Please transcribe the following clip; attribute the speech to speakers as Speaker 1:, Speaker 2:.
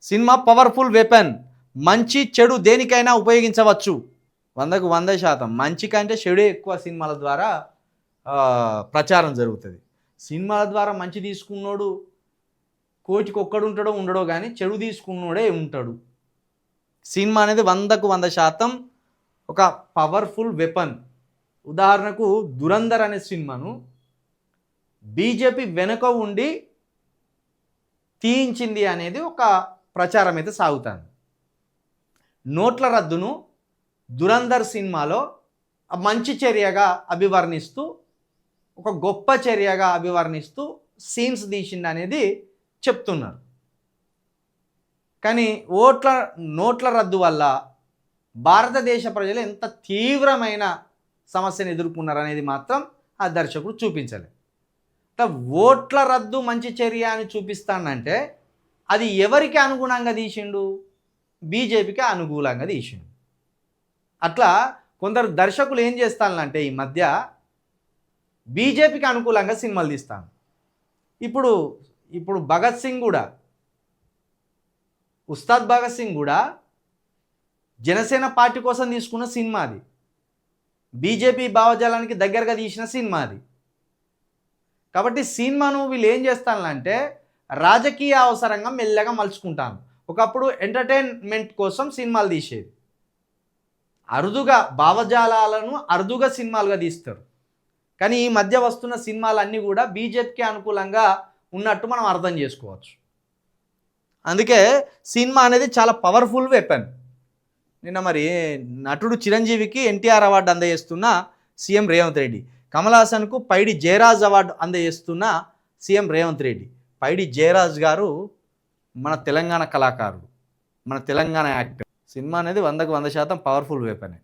Speaker 1: Cinema powerful weapon. మంచి చెడు దేనికైనా ఉపయోగించవచ్చు. 100కు 100% మంచి కంటే చెడే ఎక్కువ సినిమాల ద్వారా ప్రచారం జరుగుతుంది. సినిమాల ద్వారా మంచి తీసుకున్నోడు కోటికి ఒక్కడు ఉంటాడో ఉండడో కానీ చెడు తీసుకున్నోడే ఉంటాడు. సినిమా అనేది 100కు 100% ఒక పవర్ఫుల్ వెపన్. ఉదాహరణకు దురంధర్ అనే సినిమాను బీజేపీ వెనుక ఉండి తీయించింది అనేది ఒక ప్రచారం అయితే సాగుతుంది. నోట్ల రద్దును దురంధర్ సినిమాలో మంచి చర్యగా అభివర్ణిస్తూ, ఒక గొప్ప చర్యగా అభివర్ణిస్తూ సీన్స్ తీసింది అనేది చెప్తున్నారు. కానీ నోట్ల రద్దు వల్ల భారతదేశ ప్రజలు ఎంత తీవ్రమైన సమస్యను ఎదుర్కొన్నారు అనేది మాత్రం ఆ దర్శకుడు చూపించలేదు. ఓట్ల రద్దు మంచి చర్య అని చూపిస్తానంటే అది ఎవరికి అనుగుణంగా తీసిండు? బీజేపీకి అనుకూలంగా తీసిండు. అట్లా కొందరు దర్శకులు ఏం చేస్తానంటే ఈ మధ్య బీజేపీకి అనుకూలంగా సినిమాలు తీస్తాను. ఇప్పుడు భగత్ సింగ్ కూడా, ఉస్తాద్ భగత్ సింగ్ కూడా జనసేన పార్టీ కోసం తీసుకున్న సినిమా అది. బీజేపీ భావజాలానికి దగ్గరగా తీసిన సినిమా అది. కాబట్టి సినిమాను వీళ్ళు ఏం చేస్తానంటే రాజకీయ అవసరంగా మెల్లగా మలుచుకుంటాను. ఒకప్పుడు ఎంటర్టైన్మెంట్ కోసం సినిమాలు తీసేది, అరుదుగా భావజాలాలను అరుదుగా సినిమాలుగా తీస్తారు. కానీ ఈ మధ్య వస్తున్న సినిమాలన్నీ కూడా బీజేపీకి అనుకూలంగా ఉన్నట్టు మనం అర్థం చేసుకోవచ్చు. అందుకే సినిమా అనేది చాలా పవర్ఫుల్ వెపన్. నిన్న మరి నటుడు చిరంజీవికి ఎన్టీఆర్ అవార్డు అందజేస్తున్న సీఎం రేవంత్ రెడ్డి, కమల్ హాసన్కు పైడి జయరాజ్ అవార్డు అందజేస్తున్న సీఎం రేవంత్ రెడ్డి. పైడి జయరాజ్ గారు మన తెలంగాణ కళాకారుడు, మన తెలంగాణ యాక్టర్. సినిమా అనేది 100కు 100% పవర్ఫుల్ వెపనే.